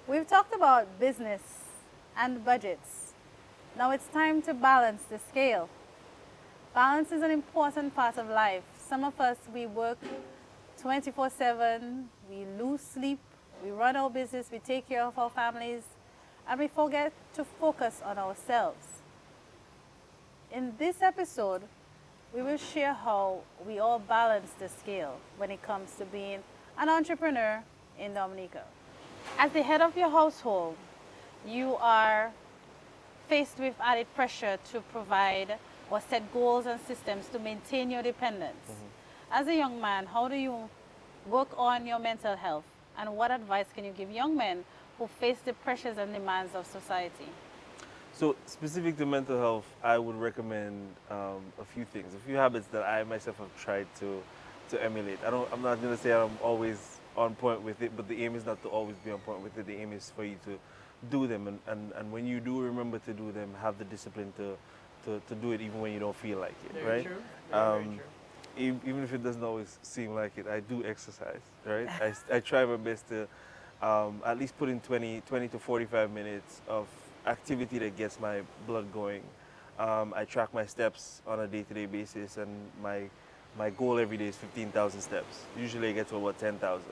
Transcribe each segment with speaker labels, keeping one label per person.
Speaker 1: We've talked about business and budgets. Now it's time to balance the scale. Balance is an important part of life. Some of us, we work 24/7, we lose sleep, we run our business, we take care of our families, and we forget to focus on ourselves. In this episode, we will share how we all balance the scale when it comes to being an entrepreneur in Dominica. As the head of your household, you are faced with added pressure to provide or set goals and systems to maintain your dependence. As a young man, how do you work on your mental health? And what advice can you give young men who face the pressures and demands of society?
Speaker 2: So, specific to mental health, I would recommend a few things, a few habits that I myself have tried to emulate. I'm not going to say I'm always on point with it, but the aim is not to always be on point with it. The aim is for you to do them, and when you do remember to do them, have the discipline to do it even when you don't feel like it,
Speaker 3: Very
Speaker 2: right?
Speaker 3: true. Very
Speaker 2: Um,
Speaker 3: true.
Speaker 2: Even if it doesn't always seem like it, I do exercise, right? I try my best to at least put in 20 to 45 minutes of activity that gets my blood going. I track my steps on a day-to-day basis, and my goal every day is 15,000 steps. Usually I get to about 10,000,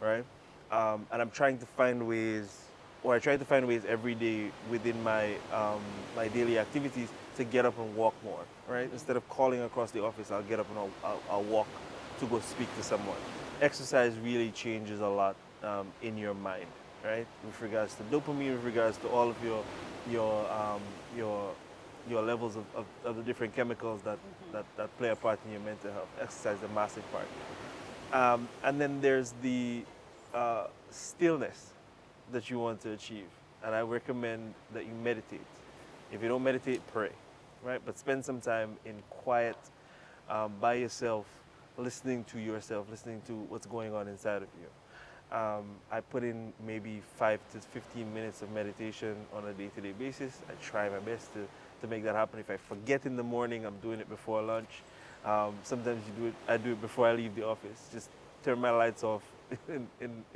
Speaker 2: right? And I'm trying to find ways, or I try to find ways every day within my daily activities to get up and walk more, right? Instead of calling across the office, I'll get up and I'll walk to go speak to someone. Exercise really changes a lot in your mind, right? With regards to dopamine, with regards to all of your um, your your levels of the different chemicals that play a part in your mental health. Exercise is a massive part. And then there's the stillness that you want to achieve. And I recommend that you meditate. If you don't meditate, pray, right? But spend some time in quiet, by yourself, listening to yourself, listening to what's going on inside of you. I put in maybe 5 to 15 minutes of meditation on a day-to-day basis. I try my best to make that happen. If I forget in the morning, I'm doing it before lunch. Sometimes I do it before I leave the office. Just turn my lights off in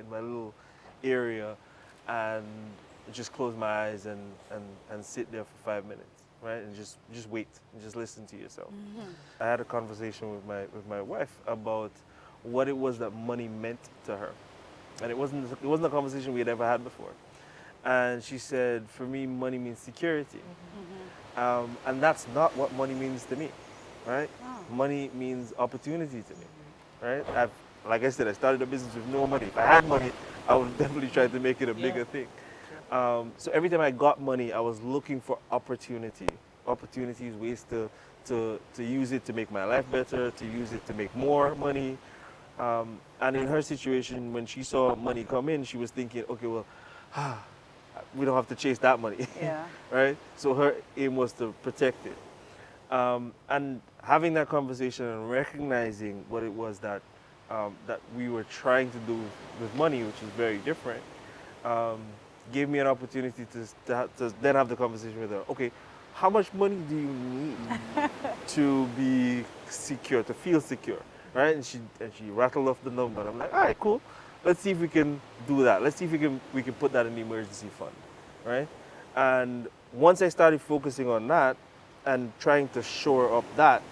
Speaker 2: my little area and just close my eyes and sit there for 5 minutes, right? And just wait and just listen to yourself. I had a conversation with my wife about what it was that money meant to her. And it wasn't a conversation we had ever had before. And she said, for me, money means security. And that's not what money means to me, right?
Speaker 1: Oh.
Speaker 2: Money means opportunity to me, right? Like I said, I started a business with no money. If I had money, I would definitely try to make it a bigger thing. So every time I got money, I was looking for opportunities, ways to use it to make my life better, to use it to make more money. And in her situation, when she saw money come in, she was thinking, okay, well, we don't have to chase that money,
Speaker 1: Yeah.
Speaker 2: right? So her aim was to protect it. And having that conversation and recognizing what it was that we were trying to do with money, which is very different, gave me an opportunity to then have the conversation with her. Okay, how much money do you need to be secure, to feel secure, right? And she rattled off the number. And I'm like, all right, cool. Let's see if we can do that. Let's see if we can put that in the emergency fund, right? And once I started focusing on that and trying to shore up that,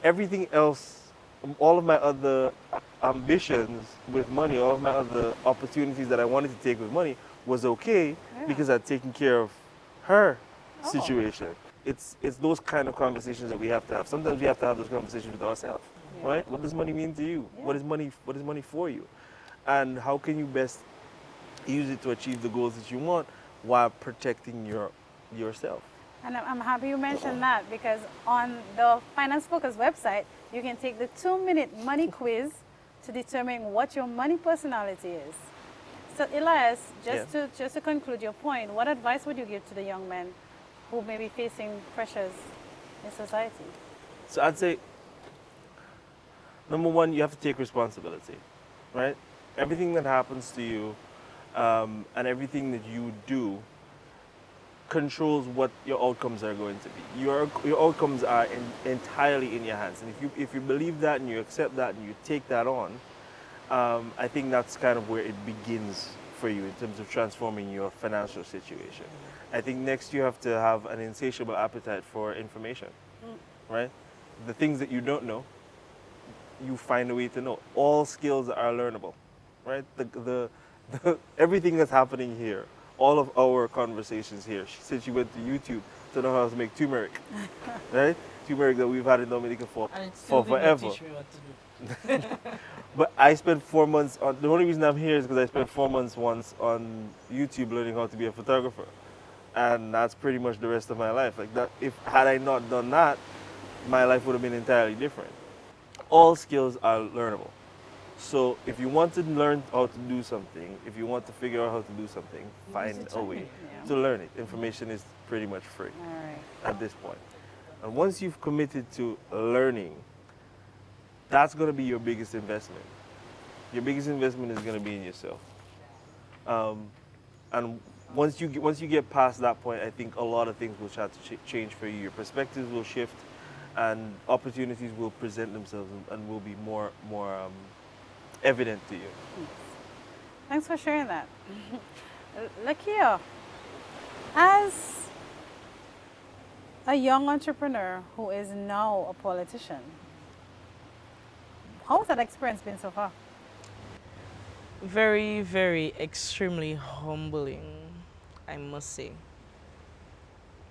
Speaker 2: everything else, all of my other ambitions with money, all of my other opportunities that I wanted to take with money was okay because I'd taken care of her situation. It's those kind of conversations that we have to have. Sometimes we have to have those conversations with ourselves, right? What does money mean to you?
Speaker 1: Yeah.
Speaker 2: What is money for you? And how can you best use it to achieve the goals that you want while protecting yourself?
Speaker 1: And I'm happy you mentioned that because on the Finance Focus website, you can take the 2-minute money quiz to determine what your money personality is. So Elias, just to conclude your point, what advice would you give to the young men who may be facing pressures in society?
Speaker 2: So I'd say, number one, you have to take responsibility, right? Everything that happens to you and everything that you do controls what your outcomes are going to be. Your outcomes are entirely in your hands, and if you believe that and you accept that and you take that on, I think that's kind of where it begins for you in terms of transforming your financial situation. I think next you have to have an insatiable appetite for information, right? The things that you don't know, you find a way to know. All skills are learnable, right? Everything that's happening here, all of our conversations here. She said she went to YouTube to know how to make turmeric, right? Turmeric that we've had in Dominica
Speaker 3: And it still
Speaker 2: for
Speaker 3: did not
Speaker 2: forever.
Speaker 3: teach me what to do.
Speaker 2: But I spent 4 months on. The only reason I'm here is because I spent 4 months once on YouTube learning how to be a photographer, and that's pretty much the rest of my life. Like that, if had I not done that, my life would have been entirely different. All skills are learnable. So if you want to learn how to do something, if you want to figure out how to do something, find a way
Speaker 1: Yeah.
Speaker 2: to learn it. Information is pretty much free
Speaker 1: All right.
Speaker 2: at this point. And once you've committed to learning, that's going to be your biggest investment. Your biggest investment is going to be in yourself. And once you get past that point, I think a lot of things will start to change for you. Your perspectives will shift, and opportunities will present themselves and will be more evident to you.
Speaker 1: Thanks for sharing that. Lakia, as a young entrepreneur who is now a politician, how has that experience been so far?
Speaker 3: Very, very, extremely humbling, I must say.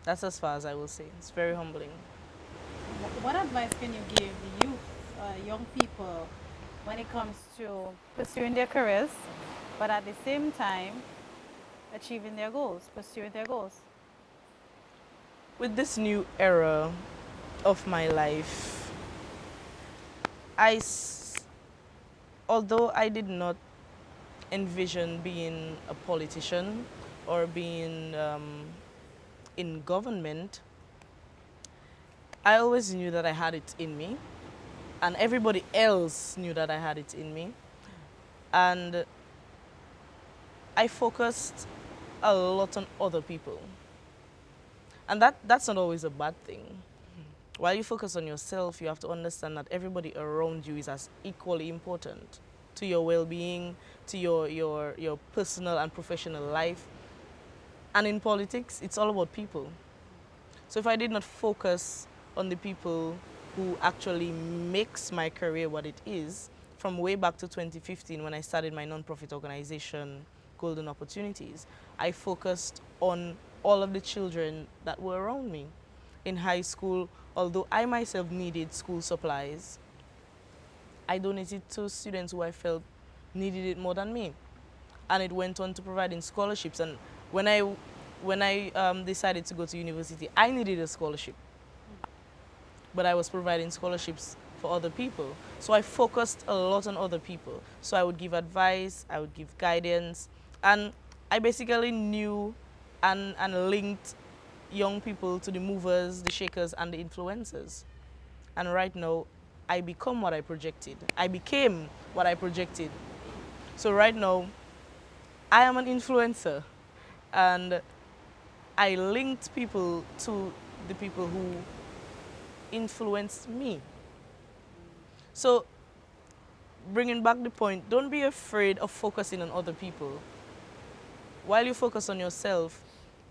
Speaker 3: That's as far as I will say. It's very humbling.
Speaker 1: What advice can you give the youth, young people, when it comes to pursuing their careers, but at the same time achieving their goals, pursuing their goals?
Speaker 3: With this new era of my life, although I did not envision being a politician or being in government, I always knew that I had it in me, and everybody else knew that I had it in me. And I focused a lot on other people. And that's not always a bad thing. While you focus on yourself, you have to understand that everybody around you is as equally important to your well-being, to your personal and professional life. And in politics, it's all about people. So if I did not focus on the people who actually makes my career what it is, from way back to 2015 when I started my non-profit organization, Golden Opportunities, I focused on all of the children that were around me. In high school, although I myself needed school supplies, I donated to students who I felt needed it more than me. And it went on to providing scholarships. And when I decided to go to university, I needed a scholarship. But I was providing scholarships for other people. So I focused a lot on other people. So I would give advice, I would give guidance, and I basically knew and linked young people to the movers, the shakers, and the influencers. And right now, I become what I projected. I became what I projected. So right now, I am an influencer, and I linked people to the people who influenced me. So, bringing back the point, don't be afraid of focusing on other people. While you focus on yourself,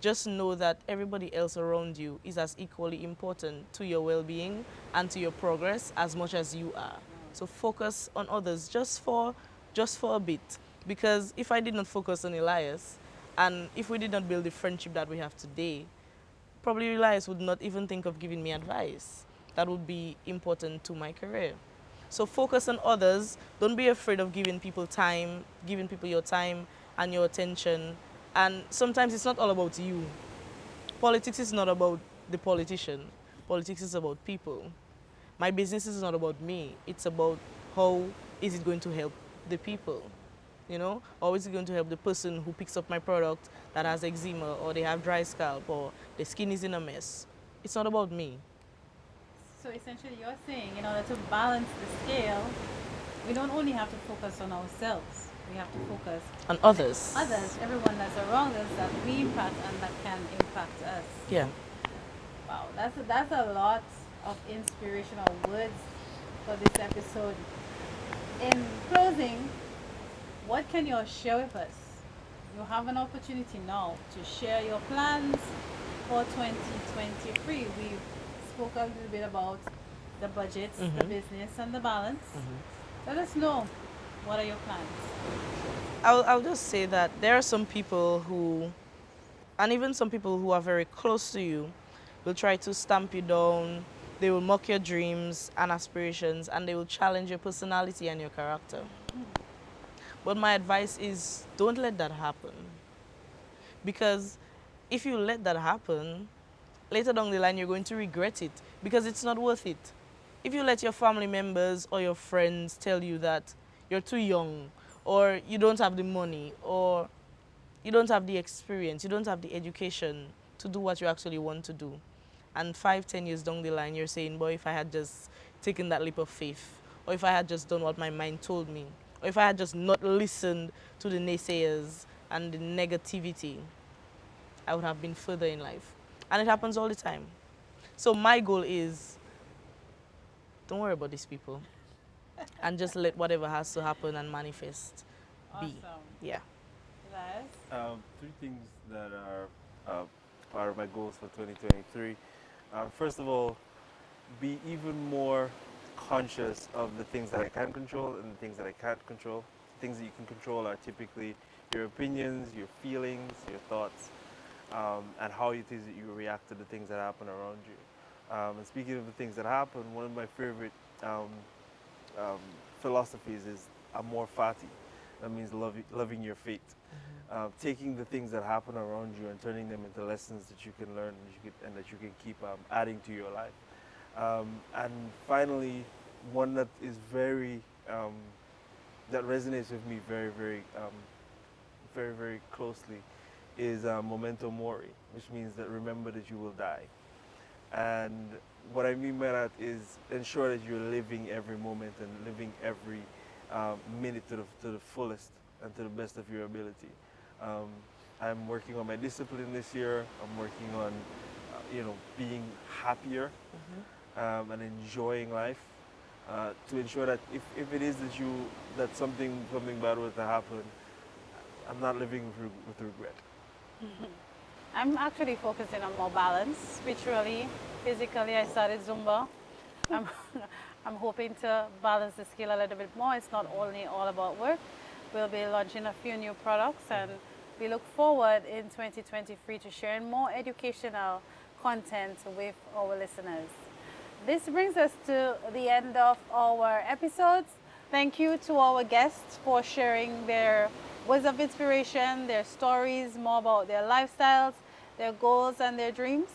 Speaker 3: just know that everybody else around you is as equally important to your well-being and to your progress as much as you are. So focus on others just for a bit. Because if I did not focus on Elias, and if we did not build the friendship that we have today, probably Elias would not even think of giving me advice that would be important to my career. So focus on others. Don't be afraid of giving people time, giving people your time and your attention. And sometimes it's not all about you. Politics is not about the politician. Politics is about people. My business is not about me. It's about how is it going to help the people. You know, or is it going to help the person who picks up my product that has eczema or they have dry scalp or the skin is in a mess? It's not about me.
Speaker 1: So essentially you're saying in order to balance the scale, we don't only have to focus on ourselves. We have to focus
Speaker 3: On others.
Speaker 1: others, everyone that's around us that we impact and that can impact us.
Speaker 3: Yeah.
Speaker 1: Wow, that's a lot of inspirational words for this episode. In closing, what can you all share with us you have an opportunity now to share your plans for 2023. We spoke a little bit about the budgets, the business, and the balance. Let us know, what are your plans?
Speaker 3: I'll just say that there are some people who, and even some people who are very close to you, will try to stamp you down. They will mock your dreams and aspirations, and they will challenge your personality and your character. But my advice is, don't let that happen. Because if you let that happen, later down the line, you're going to regret it because it's not worth it. If you let your family members or your friends tell you that you're too young, or you don't have the money, or you don't have the experience, you don't have the education to do what you actually want to do, and 5, 10 years down the line, you're saying, boy, if I had just taken that leap of faith, or if I had just done what my mind told me, or if I had just not listened to the naysayers and the negativity, I would have been further in life. And it happens all the time. So my goal is, don't worry about these people, and just let whatever has to happen and manifest be.
Speaker 1: Awesome.
Speaker 3: Yeah.
Speaker 1: Elias?
Speaker 2: Three things that are part of my goals for 2023. First of all, be even more conscious of the things that I can control and the things that I can't control. Things that you can control are typically your opinions, your feelings, your thoughts, and how it is that you react to the things that happen around you. And speaking of the things that happen, one of my favorite philosophies is amor fati. That means loving your fate. Taking the things that happen around you and turning them into lessons that you can learn and that you can keep adding to your life. And finally, one that is very, that resonates with me very, very closely is memento mori, which means that remember that you will die. And what I mean by that is ensure that you're living every moment and living every minute to the fullest and to the best of your ability. I'm working on my discipline this year. I'm working on, being happier and enjoying life to ensure that if it is that something bad were to happen, I'm not living with regret.
Speaker 1: I'm actually focusing on more balance, spiritually, physically. I started Zumba. I'm, I'm hoping to balance the scale a little bit more. It's not only all about work. We'll be launching a few new products, and we look forward in 2023 to sharing more educational content with our listeners. This brings us to the end of our episodes. Thank you to our guests for sharing their words of inspiration, their stories, more about their lifestyles, their goals, and their dreams.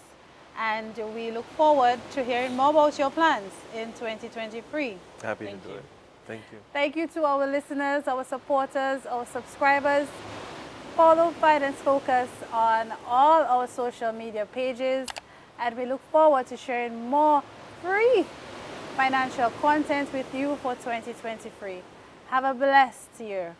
Speaker 1: And we look forward to hearing more about your plans in 2023.
Speaker 2: Happy to do it. Thank you.
Speaker 1: Thank you to our listeners, our supporters, our subscribers. Follow Finance Focus on all our social media pages, and we look forward to sharing more free financial content with you for 2023. Have a blessed year.